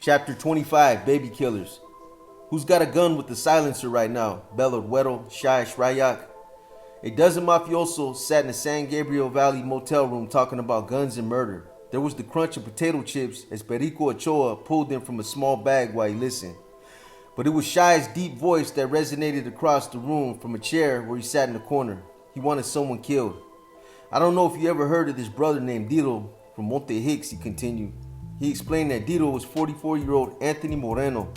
Chapter 25, Baby Killers. Who's got a gun with the silencer right now? Bellowed Weddle, Shai Shrayak. A dozen mafiosos sat in the San Gabriel Valley motel room talking about guns and murder. There was the crunch of potato chips as Perico Ochoa pulled them from a small bag while he listened. But it was Shai's deep voice that resonated across the room from a chair where he sat in the corner. He wanted someone killed. I don't know if you ever heard of this brother named Dito from Monte Hicks, he continued. He explained that Dito was 44-year-old Anthony Moreno,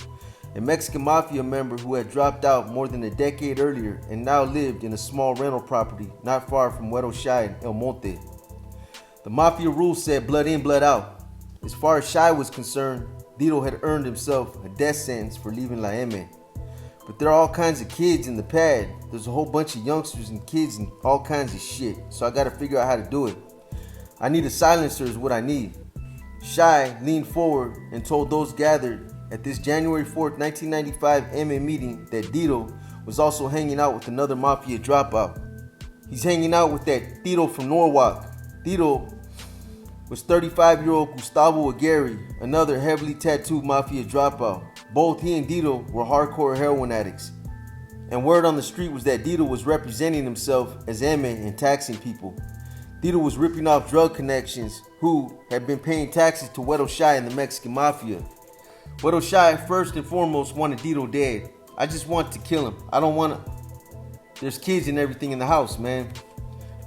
a Mexican Mafia member who had dropped out more than a decade earlier and now lived in a small rental property not far from Huero Shai in El Monte. The Mafia rules said blood in, blood out. As far as Shai was concerned, Dito had earned himself a death sentence for leaving La M. But there are all kinds of kids in the pad. There's a whole bunch of youngsters and kids and all kinds of shit, so I gotta figure out how to do it. I need a silencer is what I need. Shai leaned forward and told those gathered at this January 4th, 1995 MA meeting that Dito was also hanging out with another Mafia dropout. He's hanging out with that Dito from Norwalk. Dito was 35-year-old Gustavo Aguirre, another heavily tattooed Mafia dropout. Both he and Dito were hardcore heroin addicts. And word on the street was that Dito was representing himself as MA and taxing people. Dito was ripping off drug connections who had been paying taxes to Huero Shai and the Mexican Mafia. Huero Shai first and foremost wanted Dito dead. I just want to kill him. I don't want to. There's kids and everything in the house, man.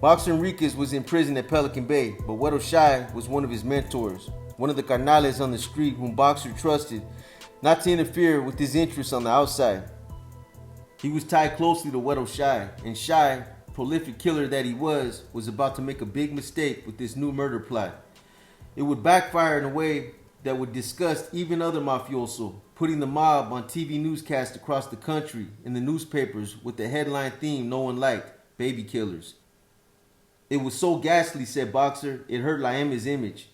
Boxer Enriquez was in prison at Pelican Bay, but Huero Shai was one of his mentors, one of the carnales on the street whom Boxer trusted not to interfere with his interests on the outside. He was tied closely to Huero Shai, and Shai, prolific killer that he was about to make a big mistake with this new murder plot. It would backfire in a way that would disgust even other mafioso, putting the mob on TV newscasts across the country in the newspapers with the headline theme no one liked, baby killers. It was so ghastly, said Boxer, it hurt Laema's image.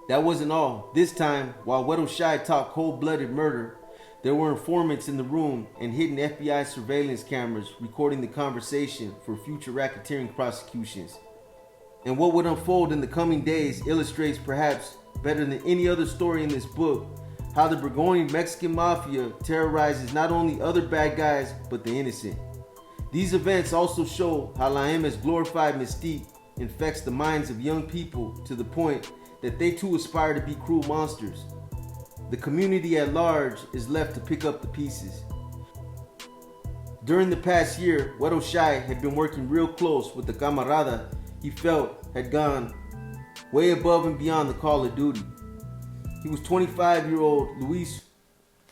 That wasn't all. This time, while Huero Shai talked cold-blooded murder, there were informants in the room and hidden FBI surveillance cameras recording the conversation for future racketeering prosecutions. And what would unfold in the coming days illustrates perhaps better than any other story in this book how the burgeoning Mexican Mafia terrorizes not only other bad guys but the innocent. These events also show how La M's glorified mystique infects the minds of young people to the point that they too aspire to be cruel monsters. The community at large is left to pick up the pieces. During the past year, Huero Shai had been working real close with the camarada he felt had gone way above and beyond the call of duty. He was 25-year-old Luis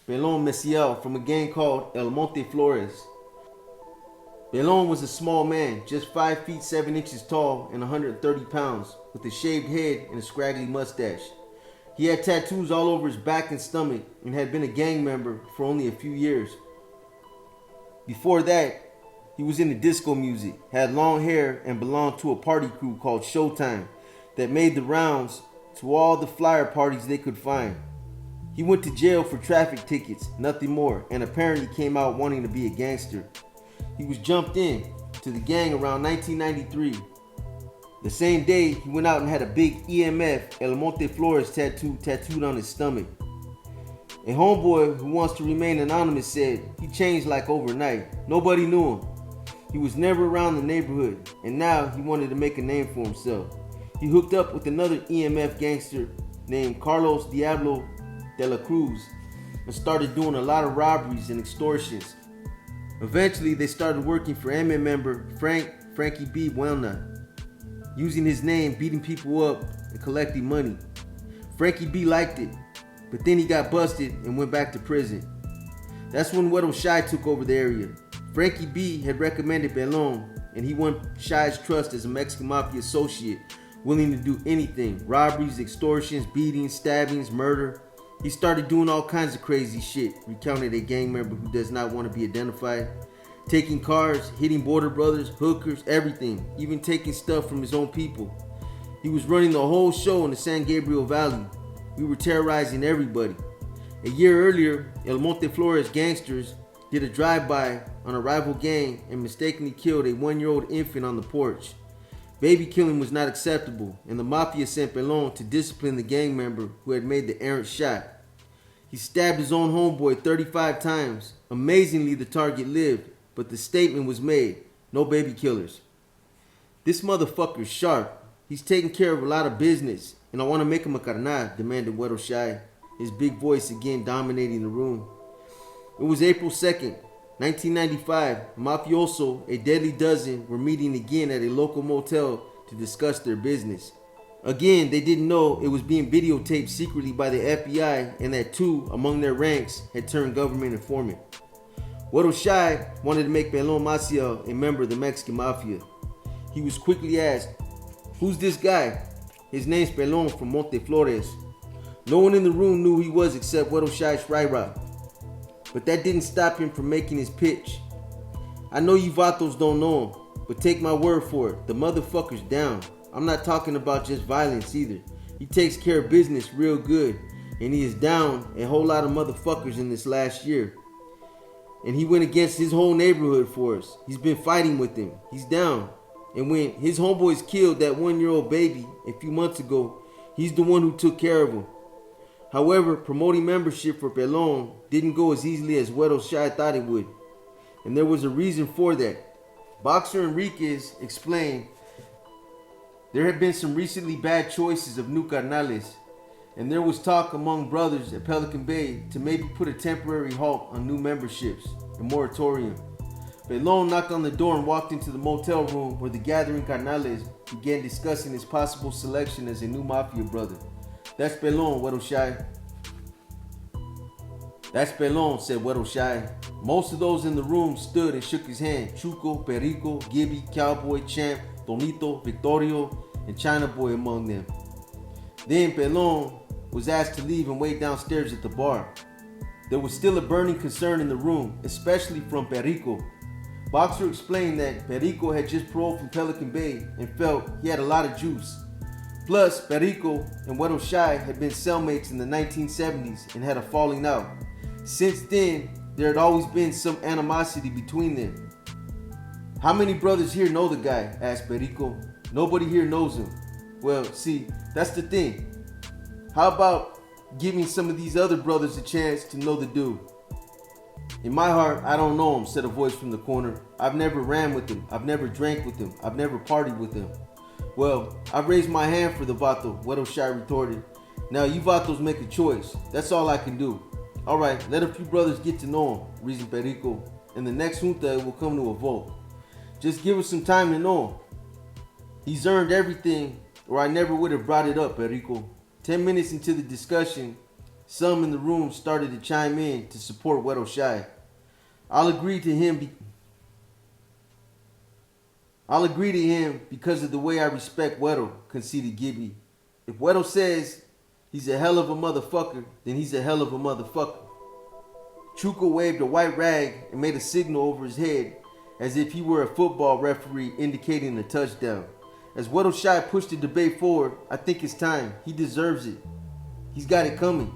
Pelon Messiel from a gang called El Monte Flores. Pelon was a small man, just 5 feet 7 inches tall and 130 pounds, with a shaved head and a scraggly mustache. He had tattoos all over his back and stomach and had been a gang member for only a few years. Before that, he was into disco music, had long hair, and belonged to a party crew called Showtime that made the rounds to all the flyer parties they could find. He went to jail for traffic tickets, nothing more, and apparently came out wanting to be a gangster. He was jumped in to the gang around 1993. The same day, he went out and had a big EMF El Monte Flores tattooed on his stomach. A homeboy who wants to remain anonymous said he changed like overnight. Nobody knew him. He was never around the neighborhood, and now he wanted to make a name for himself. He hooked up with another EMF gangster named Carlos Diablo de la Cruz and started doing a lot of robberies and extortions. Eventually, they started working for MA member Frankie B. Buena, using his name, beating people up, and collecting money. Frankie B liked it, but then he got busted and went back to prison. That's when Huero Shai took over the area. Frankie B had recommended Pelon, and he won Shai's trust as a Mexican Mafia associate, willing to do anything: robberies, extortions, beatings, stabbings, murder. He started doing all kinds of crazy shit, recounted a gang member who does not want to be identified. Taking cars, hitting border brothers, hookers, everything, even taking stuff from his own people. He was running the whole show in the San Gabriel Valley. We were terrorizing everybody. A year earlier, El Monte Flores gangsters did a drive-by on a rival gang and mistakenly killed a 1-year-old infant on the porch. Baby killing was not acceptable, and the Mafia sent Pelon to discipline the gang member who had made the errant shot. He stabbed his own homeboy 35 times. Amazingly, the target lived, but the statement was made, no baby killers. This motherfucker's sharp. He's taking care of a lot of business, and I want to make him a carnal, demanded Weddle Shy, his big voice again dominating the room. It was April 2nd, 1995. A mafioso, a deadly dozen, were meeting again at a local motel to discuss their business. Again, they didn't know it was being videotaped secretly by the FBI and that two among their ranks had turned government informant. Weddle Shy wanted to make Pelon Maciel a member of the Mexican Mafia. He was quickly asked, "Who's this guy?" His name's Pelon from Monteflores. No one in the room knew who he was except Weddle Shy Shryra. But that didn't stop him from making his pitch. "I know you vatos don't know him, but take my word for it, the motherfucker's down. I'm not talking about just violence either. He takes care of business real good, and he is down a whole lot of motherfuckers in this last year. And he went against his whole neighborhood for us. He's been fighting with him. He's down. And when his homeboys killed that 1-year-old baby a few months ago, he's the one who took care of him. However, promoting membership for Pelon didn't go as easily as Weddle Shy thought it would. And there was a reason for that. Boxer Enriquez explained there had been some recently bad choices of new carnales, and there was talk among brothers at Pelican Bay to maybe put a temporary halt on new memberships, a moratorium. Pelon knocked on the door and walked into the motel room where the gathering carnales began discussing his possible selection as a new Mafia brother. "That's Pelon, Weddle Shy." "That's Pelon," said Weddle Shy. Most of those in the room stood and shook his hand. Chuco, Perico, Gibby, Cowboy, Champ, Tonito, Victorio, and China Boy among them. Then Pelon was asked to leave and wait downstairs at the bar. There was still a burning concern in the room, especially from Perico. Boxer explained that Perico had just paroled from Pelican Bay and felt he had a lot of juice. Plus, Perico and Weddle Shy had been cellmates in the 1970s and had a falling out. Since then, there had always been some animosity between them. "How many brothers here know the guy?" asked Perico. "Nobody here knows him." "Well, see, that's the thing. How about giving some of these other brothers a chance to know the dude?" "In my heart, I don't know him," said a voice from the corner. "I've never ran with him. I've never drank with him. I've never partied with him." "Well, I raised my hand for the vato," Weddle Shy retorted. "Now you vatos make a choice. That's all I can do." "All right, let a few brothers get to know him," reasoned Perico. "In the next junta, it will come to a vote. Just give us some time to know him. He's earned everything, or I never would have brought it up, Perico." 10 minutes into the discussion, some in the room started to chime in to support Weddle Shy. I'll agree to him because of the way I respect Weddle," conceded Gibby. "If Weddle says he's a hell of a motherfucker, then he's a hell of a motherfucker." Chuco waved a white rag and made a signal over his head as if he were a football referee indicating a touchdown. As Weddle Shy pushed the debate forward, "I think it's time. He deserves it. He's got it coming."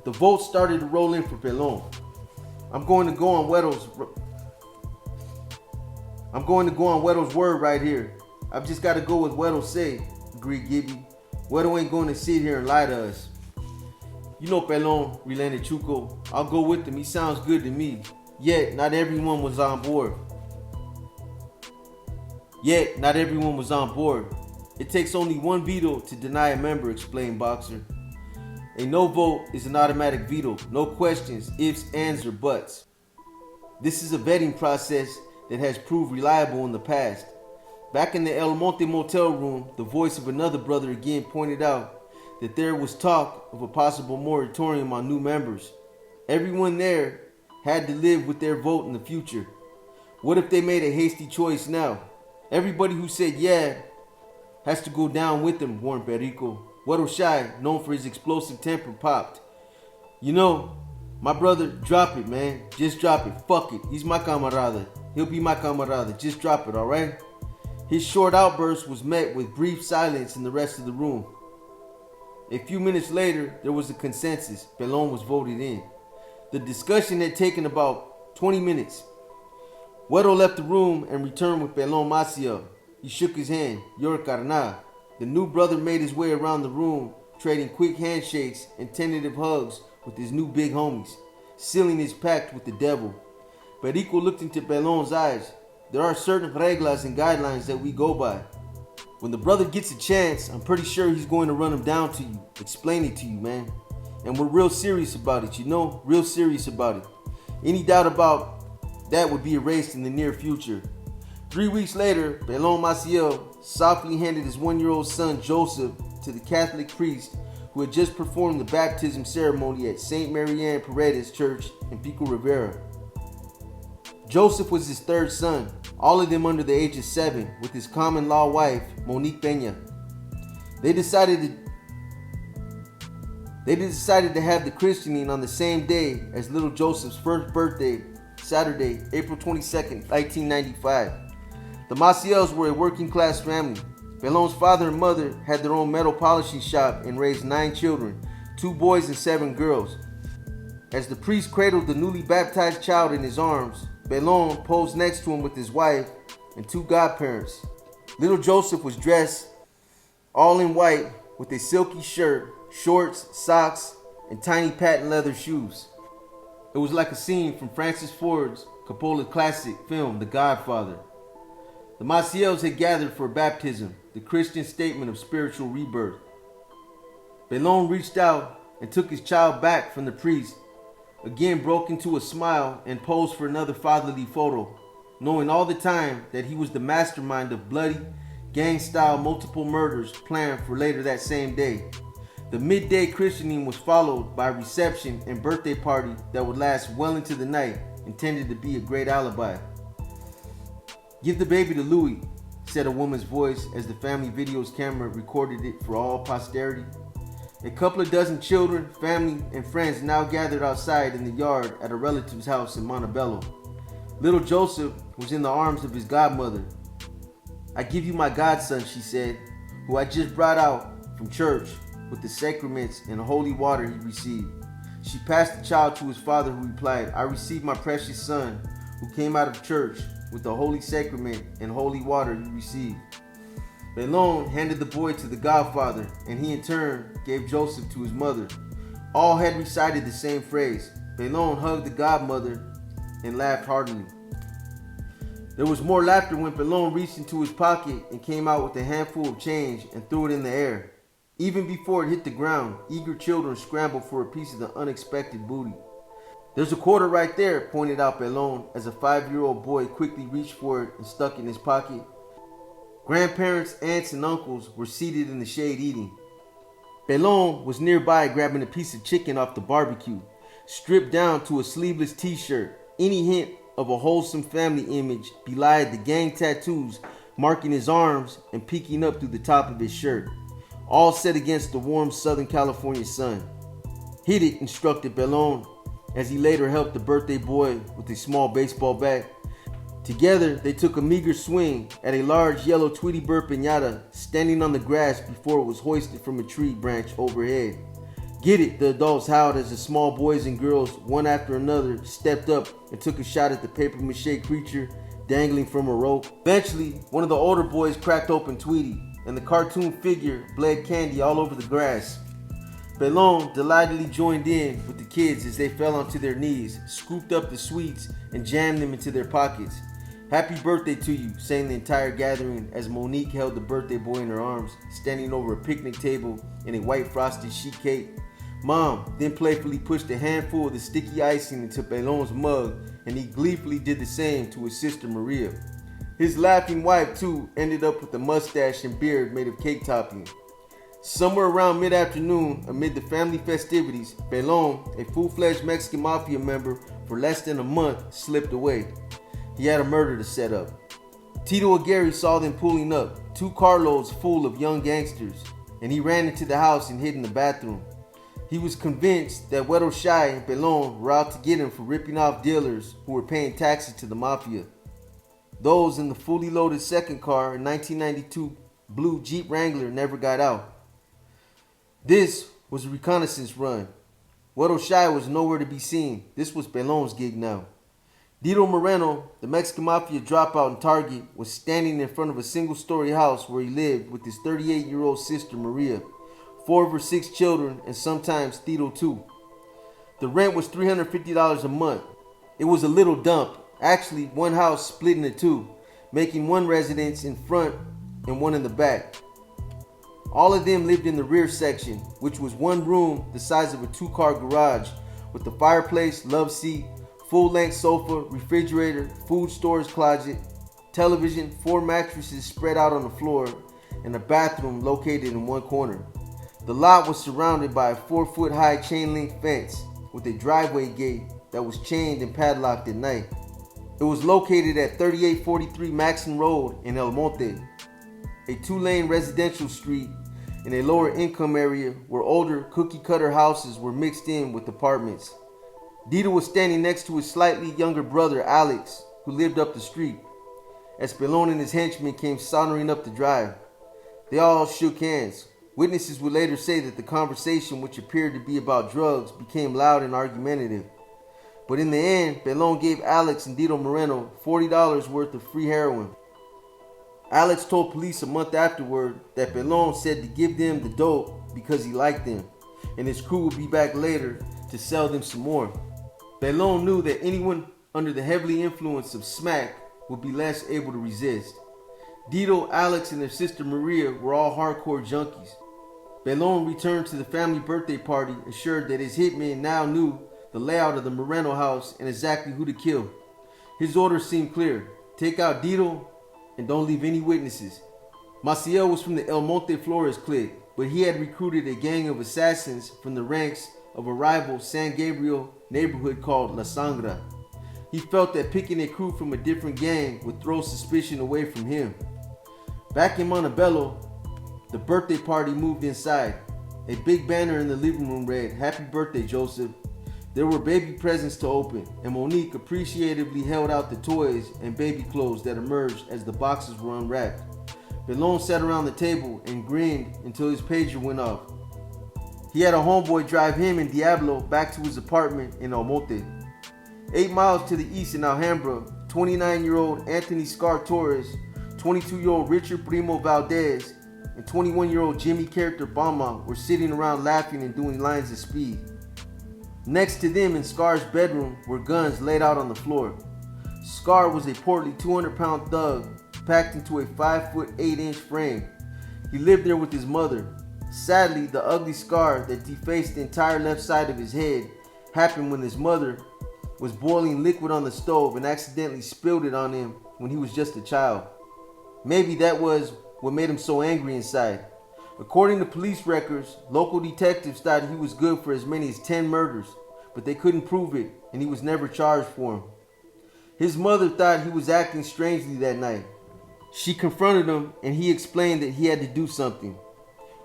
The vote started to roll in for Pelon. I'm going to go on Weddle's word right here. I've just got to go with Weddle say," agreed Gibby. "Weddle ain't going to sit here and lie to us." "You know, Pelon," relented Chuco. "I'll go with him. He sounds good to me." Yet, not everyone was on board. It takes only one veto to deny a member, explained Boxer. A no vote is an automatic veto. No questions, ifs, ands, or buts. This is a vetting process that has proved reliable in the past. Back in the El Monte motel room, the voice of another brother again pointed out that there was talk of a possible moratorium on new members. Everyone there had to live with their vote in the future. What if they made a hasty choice now? Everybody who said yeah has to go down with them, warned Perico. Weddle Shy, known for his explosive temper, popped. "You know, my brother, drop it, man. Just drop it. Fuck it. He's my camarada. He'll be my camarada. Just drop it, alright?" His short outburst was met with brief silence in the rest of the room. A few minutes later, there was a consensus. Pelon was voted in. The discussion had taken about 20 minutes. Weddle left the room and returned with Pelon Maciel. He shook his hand. "You're a carnal." The new brother made his way around the room, trading quick handshakes and tentative hugs with his new big homies, sealing his pact with the devil. Perico looked into Pelon's eyes. There are certain reglas and guidelines that we go by. When the brother gets a chance, I'm pretty sure he's going to run him down to you, explain it to you, man. And we're real serious about it, real serious about it. Any doubt about that would be erased in the near future. 3 weeks later, Pelon Maciel softly handed his 1-year-old son Joseph to the Catholic priest who had just performed the baptism ceremony at St. Marianne Paredes Church in Pico Rivera. Joseph was his third son, all of them under the age of 7, with his common law wife, Monique Peña. They decided to have the christening on the same day as little Joseph's first birthday, Saturday, April 22nd, 1995. The Maciels were a working class family. Pelon's father and mother had their own metal polishing shop and raised 9 children, 2 boys and 7 girls. As the priest cradled the newly baptized child in his arms, Pelon posed next to him with his wife and 2 godparents. Little Joseph was dressed all in white with a silky shirt, shorts, socks, and tiny patent leather shoes. It was like a scene from Francis Ford Coppola's classic film, The Godfather. The Maciels had gathered for baptism, the Christian statement of spiritual rebirth. Pelon reached out and took his child back from the priest, again broke into a smile and posed for another fatherly photo, knowing all the time that he was the mastermind of bloody, gang-style multiple murders planned for later that same day. The midday christening was followed by a reception and birthday party that would last well into the night, intended to be a great alibi. "Give the baby to Louis," said a woman's voice as the family video's camera recorded it for all posterity. A couple of dozen children, family, and friends now gathered outside in the yard at a relative's house in Montebello. Little Joseph was in the arms of his godmother. "I give you my godson," she said, "who I just brought out from church with the sacraments and holy water he received." She passed the child to his father, who replied, "I received my precious son who came out of church with the holy sacrament and holy water he received." Pelon handed the boy to the godfather, and he in turn gave Joseph to his mother. All had recited the same phrase. Pelon hugged the godmother and laughed heartily. There was more laughter when Pelon reached into his pocket and came out with a handful of change and threw it in the air. Even before it hit the ground, eager children scrambled for a piece of the unexpected booty. "There's a quarter right there," pointed out Pelon as a 5-year-old boy quickly reached for it and stuck it in his pocket. Grandparents, aunts, and uncles were seated in the shade eating. Pelon was nearby grabbing a piece of chicken off the barbecue, stripped down to a sleeveless t-shirt. Any hint of a wholesome family image belied the gang tattoos marking his arms and peeking up through the top of his shirt, all set against the warm Southern California sun. "Hit it," instructed Pelon, as he later helped the birthday boy with a small baseball bat. Together, they took a meager swing at a large yellow Tweety Bird piñata standing on the grass before it was hoisted from a tree branch overhead. "Get it," the adults howled as the small boys and girls, one after another, stepped up and took a shot at the papier-mâché creature dangling from a rope. Eventually, one of the older boys cracked open Tweety, and the cartoon figure bled candy all over the grass. Pelon delightedly joined in with the kids as they fell onto their knees, scooped up the sweets, and jammed them into their pockets. "Happy birthday to you," sang the entire gathering as Monique held the birthday boy in her arms, standing over a picnic table in a white frosted sheet cake. Mom then playfully pushed a handful of the sticky icing into Pelon's mug, and he gleefully did the same to his sister Maria. His laughing wife, too, ended up with a mustache and beard made of cake topping. Somewhere around mid-afternoon, amid the family festivities, Pelon, a full-fledged Mexican Mafia member for less than a month, slipped away. He had a murder to set up. Tito Aguirre saw them pulling up, 2 carloads full of young gangsters, and he ran into the house and hid in the bathroom. He was convinced that Güero Shai and Pelon were out to get him for ripping off dealers who were paying taxes to the Mafia. Those in the fully loaded second car in 1992 blue Jeep Wrangler never got out. This was a reconnaissance run. Güero Shai was nowhere to be seen. This was Pelon's gig now. Dito Moreno, the Mexican Mafia dropout and target, was standing in front of a single-story house where he lived with his 38-year-old sister Maria, 4 of her 6 children, and sometimes Tito too. The rent was $350 a month. It was a little dump. Actually, one house split into two, making one residence in front and one in the back. All of them lived in the rear section, which was one room the size of a two-car garage with a fireplace, love seat, full-length sofa, refrigerator, food storage closet, television, 4 mattresses spread out on the floor, and a bathroom located in one corner. The lot was surrounded by a 4-foot-high chain-link fence with a driveway gate that was chained and padlocked at night. It was located at 3843 Maxon Road in El Monte, a 2-lane residential street in a lower income area where older cookie-cutter houses were mixed in with apartments. Dito was standing next to his slightly younger brother Alex, who lived up the street, as Pelon and his henchmen came sauntering up the drive. They all shook hands. Witnesses would later say that the conversation, which appeared to be about drugs, became loud and argumentative. But in the end, Pelon gave Alex and Dito Moreno $40 worth of free heroin. Alex told police a month afterward that Pelon said to give them the dope because he liked them, and his crew would be back later to sell them some more. Pelon knew that anyone under the heavily influence of smack would be less able to resist. Dito, Alex, and their sister Maria were all hardcore junkies. Pelon returned to the family birthday party, assured that his hitmen now knew the layout of the Moreno house and exactly who to kill. His orders seemed clear: take out Dito and don't leave any witnesses. Maciel was from the El Monte Flores clique, but he had recruited a gang of assassins from the ranks of a rival San Gabriel neighborhood called La Sangra. He felt that picking a crew from a different gang would throw suspicion away from him. Back in Montebello, the birthday party moved inside. A big banner in the living room read, "Happy birthday, Joseph." There were baby presents to open, and Monique appreciatively held out the toys and baby clothes that emerged as the boxes were unwrapped. Pelon sat around the table and grinned until his pager went off. He had a homeboy drive him and Diablo back to his apartment in El Monte. 8 miles to the east in Alhambra, 29-year-old Anthony Scar Torres, 22-year-old Richard Primo Valdez, and 21-year-old Jimmy Character Bama were sitting around laughing and doing lines of speed. Next to them in Scar's bedroom were guns laid out on the floor. Scar was a portly 200-pound thug packed into a 5-foot 8-inch frame. He lived there with his mother. Sadly, the ugly scar that defaced the entire left side of his head happened when his mother was boiling liquid on the stove and accidentally spilled it on him when he was just a child. Maybe that was what made him so angry inside. According to police records, local detectives thought he was good for as many as 10 murders, but they couldn't prove it, and he was never charged for them. His mother thought he was acting strangely that night. She confronted him, and he explained that he had to do something.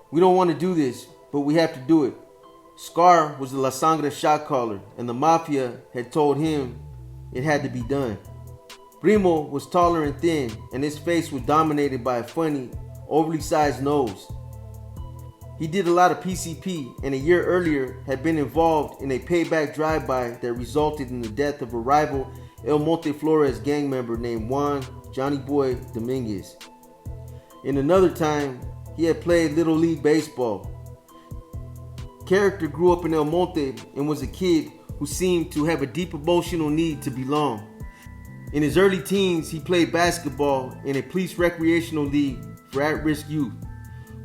"We don't want to do this, but we have to do it." Scar was the La Sangra shot caller, and the Mafia had told him it had to be done. Primo was taller and thin, and his face was dominated by a funny, overly sized nose. He did a lot of PCP, and a year earlier had been involved in a payback drive-by that resulted in the death of a rival El Monte Flores gang member named Juan Johnny Boy Dominguez. In another time, he had played Little League Baseball. Character grew up in El Monte and was a kid who seemed to have a deep emotional need to belong. In his early teens, he played basketball in a police recreational league for at-risk youth.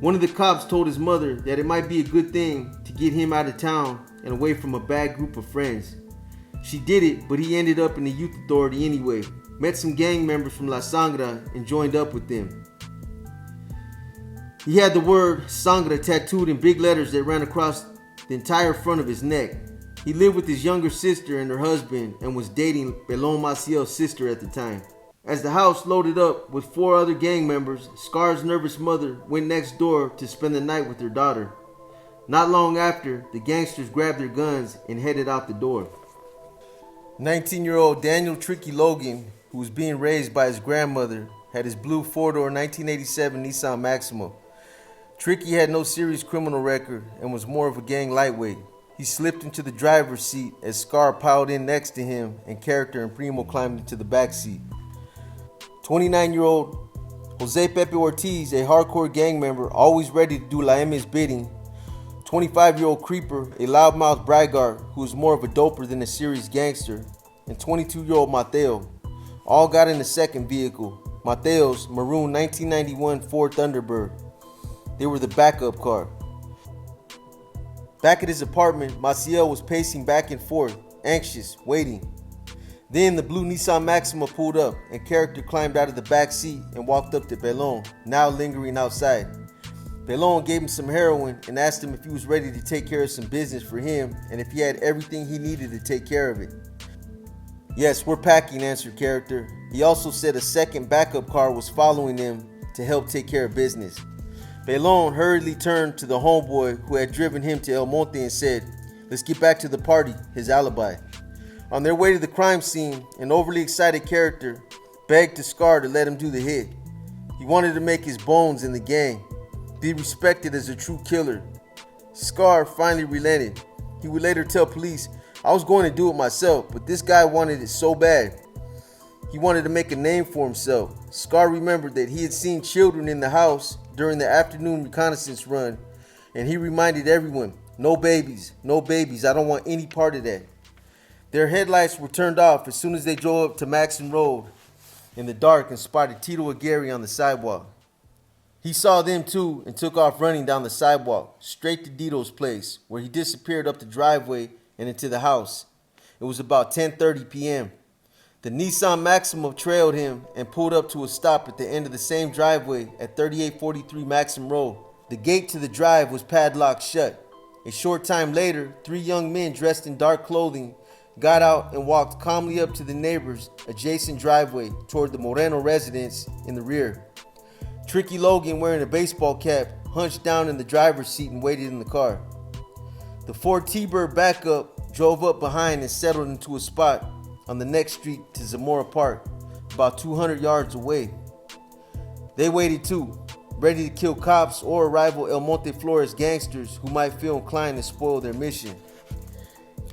One of the cops told his mother that it might be a good thing to get him out of town and away from a bad group of friends. She did it, but he ended up in the youth authority anyway, met some gang members from La Sangra, and joined up with them. He had the word Sangra tattooed in big letters that ran across the entire front of his neck. He lived with his younger sister and her husband and was dating Pelon Maciel's sister at the time. As the house loaded up with 4 other gang members, Scar's nervous mother went next door to spend the night with her daughter. Not long after, the gangsters grabbed their guns and headed out the door. 19-year-old Daniel Tricky Logan, who was being raised by his grandmother, had his blue 4-door 1987 Nissan Maxima. Tricky had no serious criminal record and was more of a gang lightweight. He slipped into the driver's seat as Scar piled in next to him and Character and Primo climbed into the back seat. 29-year-old Jose Pepe Ortiz, a hardcore gang member always ready to do La M's bidding, 25-year-old creeper, a loudmouth braggart who is more of a doper than a serious gangster, and 22-year-old Mateo all got in the second vehicle, Mateo's maroon 1991 Ford Thunderbird. They were the backup car. Back at his apartment, Maciel was pacing back and forth, anxious, waiting. Then the blue Nissan Maxima pulled up, and character climbed out of the back seat and walked up to Pelon, now lingering outside. Pelon gave him some heroin and asked him if he was ready to take care of some business for him and if he had everything he needed to take care of it. "Yes, we're packing," answered character. He also said a second backup car was following them to help take care of business. Pelon hurriedly turned to the homeboy who had driven him to El Monte and said, "Let's get back to the party," his alibi. On their way to the crime scene, an overly excited character begged to Scar to let him do the hit. He wanted to make his bones in the gang, be respected as a true killer. Scar finally relented. He would later tell police, "I was going to do it myself, but this guy wanted it so bad." He wanted to make a name for himself. Scar remembered that he had seen children in the house during the afternoon reconnaissance run, and he reminded everyone, no babies, I don't want any part of that." Their headlights were turned off as soon as they drove up to Maxon Road in the dark and spotted Tito Aguirre on the sidewalk. He saw them too and took off running down the sidewalk, straight to Dito's place, where he disappeared up the driveway and into the house. It was about 10:30 p.m. The Nissan Maxima trailed him and pulled up to a stop at the end of the same driveway at 3843 Maxim Road. The gate to the drive was padlocked shut. A short time later, 3 young men dressed in dark clothing got out and walked calmly up to the neighbor's adjacent driveway toward the Moreno residence in the rear. Tricky Logan, wearing a baseball cap, hunched down in the driver's seat and waited in the car. The Ford T-Bird backup drove up behind and settled into a spot on the next street to Zamora Park, about 200 yards away. They waited too, ready to kill cops or rival El Monte Flores gangsters who might feel inclined to spoil their mission.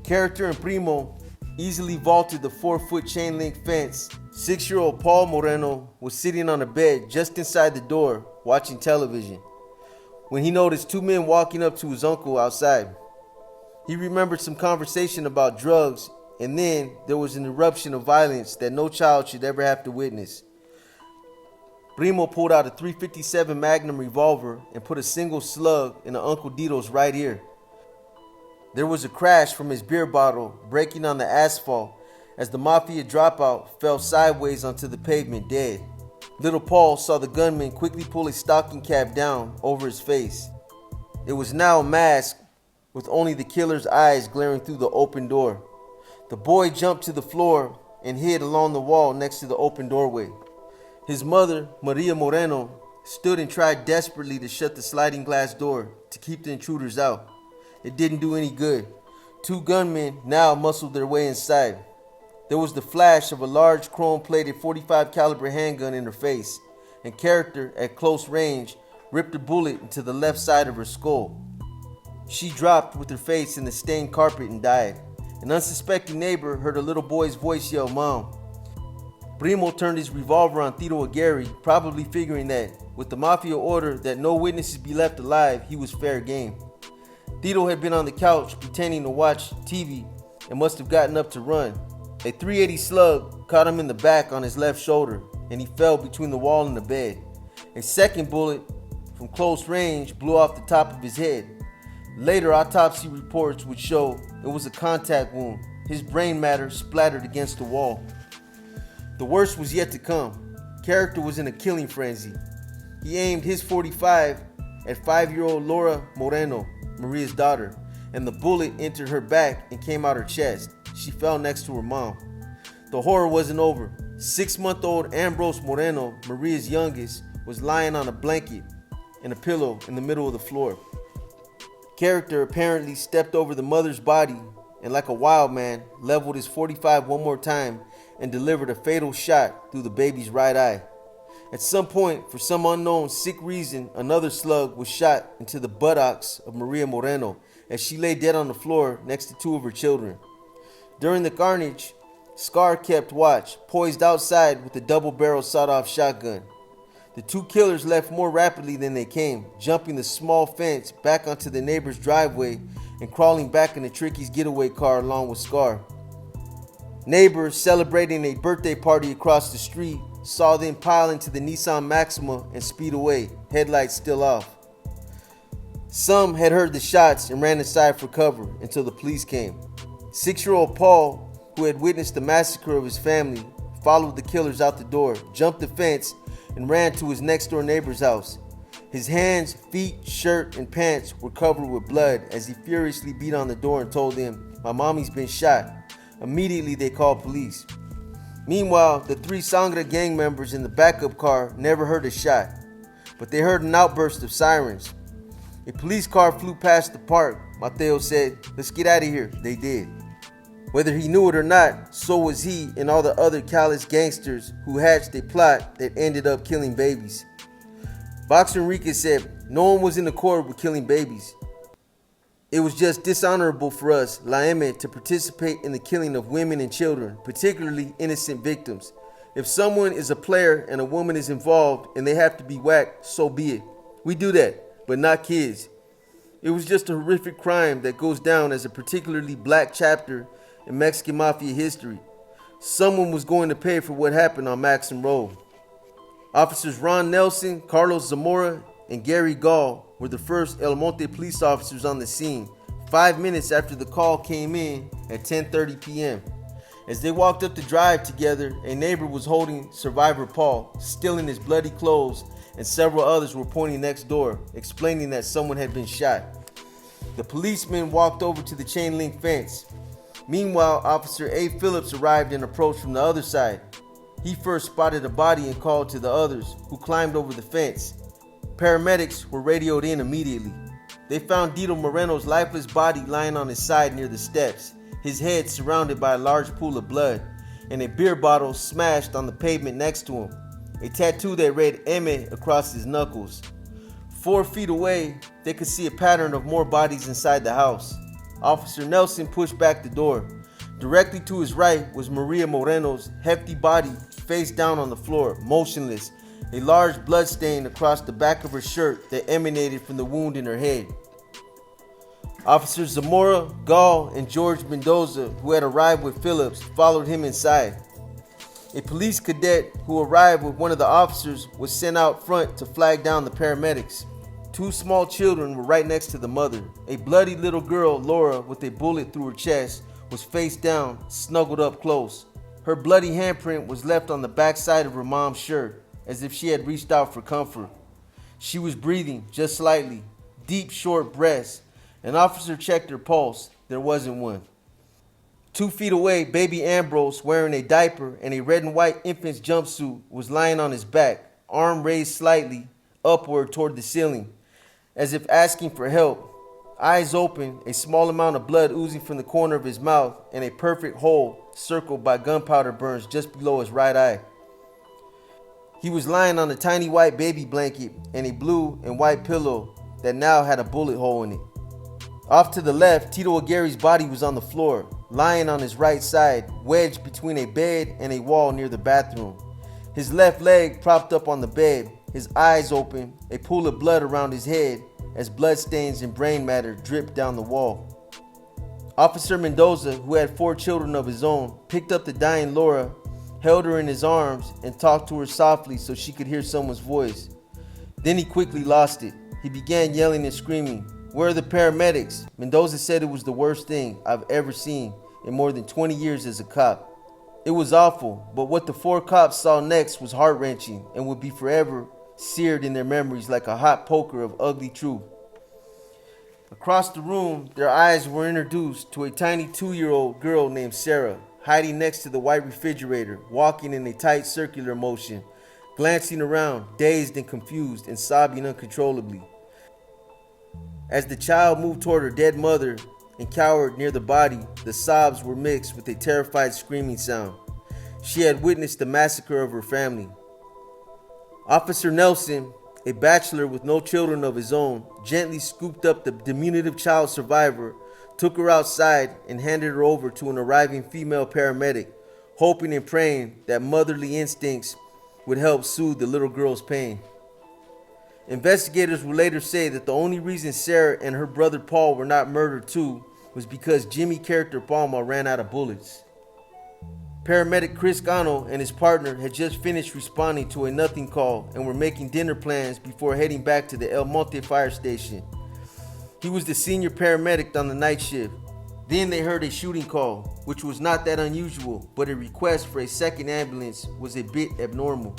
Character and Primo easily vaulted the 4-foot chain link fence. 6-year-old Paul Moreno was sitting on a bed just inside the door watching television when he noticed 2 men walking up to his uncle outside. He remembered some conversation about drugs, and then there was an eruption of violence that no child should ever have to witness. Primo pulled out a .357 Magnum revolver and put a single slug in Uncle Dito's right ear. There was a crash from his beer bottle breaking on the asphalt as the Mafia dropout fell sideways onto the pavement dead. Little Paul saw the gunman quickly pull his stocking cap down over his face. It was now a mask with only the killer's eyes glaring through the open door. The boy jumped to the floor and hid along the wall next to the open doorway. His mother, Maria Moreno, stood and tried desperately to shut the sliding glass door to keep the intruders out. It didn't do any good. 2 gunmen now muscled their way inside. There was the flash of a large chrome-plated .45 caliber handgun in her face, and character at close range ripped a bullet into the left side of her skull. She dropped with her face in the stained carpet and died. An unsuspecting neighbor heard a little boy's voice yell, "Mom." Primo turned his revolver on Tito Aguirre, probably figuring that with the Mafia order that no witnesses be left alive, he was fair game. Tito had been on the couch pretending to watch TV and must have gotten up to run. A .380 slug caught him in the back on his left shoulder, and he fell between the wall and the bed. A second bullet from close range blew off the top of his head. Later autopsy reports would show it was a contact wound. His brain matter splattered against the wall. The worst was yet to come. Character was in a killing frenzy. He aimed his .45 at 5-year-old Laura Moreno, Maria's daughter, and the bullet entered her back and came out her chest. She fell next to her mom. The horror wasn't over. 6-month-old Ambrose Moreno, Maria's youngest, was lying on a blanket and a pillow in the middle of the floor. Character apparently stepped over the mother's body and, like a wild man, leveled his .45 one more time and delivered a fatal shot through the baby's right eye. At some point, for some unknown sick reason, another slug was shot into the buttocks of Maria Moreno as she lay dead on the floor next to 2 of her children. During the carnage, Scar kept watch, poised outside with a double-barreled sawed-off shotgun. The two killers left more rapidly than they came, jumping the small fence back onto the neighbor's driveway and crawling back in the Tricky's getaway car along with Scar. Neighbors celebrating a birthday party across the street saw them pile into the Nissan Maxima and speed away, headlights still off. Some had heard the shots and ran inside for cover until the police came. 6-year-old Paul, who had witnessed the massacre of his family, followed the killers out the door, jumped the fence, and ran to his next-door neighbor's house. His hands, feet, shirt, and pants were covered with blood as he furiously beat on the door and told them, "My mommy's been shot." Immediately, they called police. Meanwhile, the 3 Sangre gang members in the backup car never heard a shot, but they heard an outburst of sirens. A police car flew past the park. Mateo said, "Let's get out of here." They did. Whether he knew it or not, so was he and all the other callous gangsters who hatched a plot that ended up killing babies. Boxer Enriquez said, "No one was in accord with killing babies. It was just dishonorable for us, La M, to participate in the killing of women and children, particularly innocent victims. If someone is a player and a woman is involved and they have to be whacked, so be it. We do that, but not kids. It was just a horrific crime that goes down as a particularly black chapter in Mexican Mafia history. Someone was going to pay for what happened on Maxim Road." Officers Ron Nelson, Carlos Zamora, and Gary Gall were the first El Monte police officers on the scene, 5 minutes after the call came in at 10:30 p.m. As they walked up the drive together, a neighbor was holding survivor Paul, still in his bloody clothes, and several others were pointing next door, explaining that someone had been shot. The policemen walked over to the chain link fence. Meanwhile, Officer A. Phillips arrived and approached from the other side. He first spotted a body and called to the others, who climbed over the fence. Paramedics were radioed in immediately. They found Dito Moreno's lifeless body lying on his side near the steps, his head surrounded by a large pool of blood, and a beer bottle smashed on the pavement next to him, a tattoo that read M across his knuckles. 4 feet away, they could see a pattern of more bodies inside the house. Officer Nelson pushed back the door. Directly to his right was Maria Moreno's hefty body face down on the floor, motionless, a large blood stain across the back of her shirt that emanated from the wound in her head. Officers Zamora, Gall, and George Mendoza, who had arrived with Phillips, followed him inside. A police cadet who arrived with one of the officers was sent out front to flag down the paramedics. 2 small children were right next to the mother. A bloody little girl, Laura, with a bullet through her chest, was face down, snuggled up close. Her bloody handprint was left on the backside of her mom's shirt, as if she had reached out for comfort. She was breathing, just slightly, deep, short breaths. An officer checked her pulse. There wasn't one. 2 feet away, baby Ambrose, wearing a diaper and a red and white infant's jumpsuit, was lying on his back, arm raised slightly upward toward the ceiling, as if asking for help. Eyes open, a small amount of blood oozing from the corner of his mouth, and a perfect hole circled by gunpowder burns just below his right eye. He was lying on a tiny white baby blanket and a blue and white pillow that now had a bullet hole in it. Off to the left, Tito Aguirre's body was on the floor, lying on his right side, wedged between a bed and a wall near the bathroom. His left leg propped up on the bed, his eyes open, a pool of blood around his head as bloodstains and brain matter dripped down the wall. Officer Mendoza, who had 4 children of his own, picked up the dying Laura, held her in his arms, and talked to her softly so she could hear someone's voice. Then he quickly lost it. He began yelling and screaming, "Where are the paramedics?" Mendoza said it was the worst thing I've ever seen in more than 20 years as a cop. It was awful, but what the 4 cops saw next was heart-wrenching and would be forever seared in their memories like a hot poker of ugly truth. Across the room, their eyes were introduced to a tiny 2-year-old girl named Sarah, hiding next to the white refrigerator, walking in a tight circular motion, glancing around, dazed and confused, and sobbing uncontrollably. As the child moved toward her dead mother and cowered near the body, the sobs were mixed with a terrified screaming sound. She had witnessed the massacre of her family. Officer Nelson, a bachelor with no children of his own, gently scooped up the diminutive child survivor, took her outside, and handed her over to an arriving female paramedic, hoping and praying that motherly instincts would help soothe the little girl's pain. Investigators would later say that the only reason Sarah and her brother Paul were not murdered too was because Jimmy character Palma ran out of bullets. Paramedic Chris Gano and his partner had just finished responding to a nothing call and were making dinner plans before heading back to the El Monte fire station. He was the senior paramedic on the night shift. Then they heard a shooting call, which was not that unusual, but a request for a second ambulance was a bit abnormal.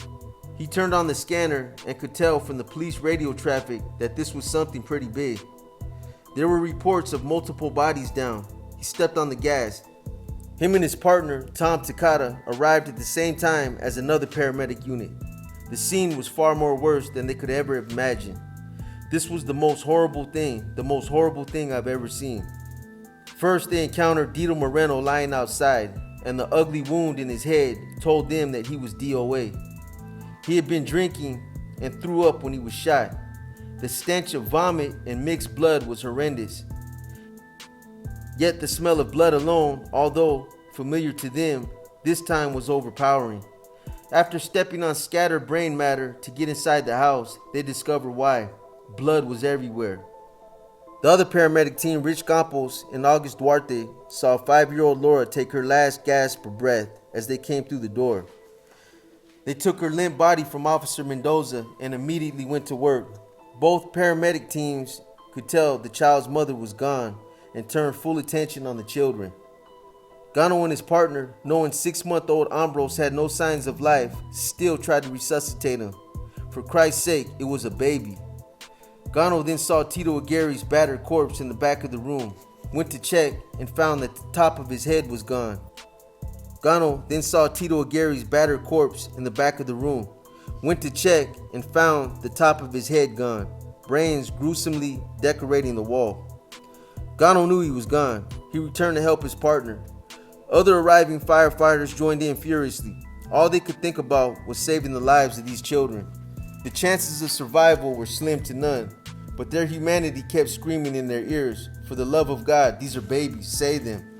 He turned on the scanner and could tell from the police radio traffic that this was something pretty big. There were reports of multiple bodies down. He stepped on the gas. Him and his partner, Tom Takata, arrived at the same time as another paramedic unit. The scene was far more worse than they could ever have imagined. This was the most horrible thing I've ever seen. First, they encountered Dito Moreno lying outside, and the ugly wound in his head told them that he was DOA. He had been drinking and threw up when he was shot. The stench of vomit and mixed blood was horrendous. Yet the smell of blood alone, although familiar to them, this time was overpowering. After stepping on scattered brain matter to get inside the house, they discovered why. Blood was everywhere. The other paramedic team, Rich Campos and August Duarte, saw 5-year-old Laura take her last gasp of breath as they came through the door. They took her limp body from Officer Mendoza and immediately went to work. Both paramedic teams could tell the child's mother was gone and turned full attention on the children. Gano and his partner, knowing 6-month-old Ambrose had no signs of life, still tried to resuscitate him. For Christ's sake, it was a baby. Gano then saw Tito Aguirre's battered corpse in the back of the room, went to check and found that the top of his head was gone. Gano then saw Tito Aguirre's battered corpse in the back of the room, went to check and found the top of his head gone, brains gruesomely decorating the wall. Gano knew he was gone. He returned to help his partner. Other arriving firefighters joined in furiously. All they could think about was saving the lives of these children. The chances of survival were slim to none, but their humanity kept screaming in their ears, "For the love of God, these are babies, save them."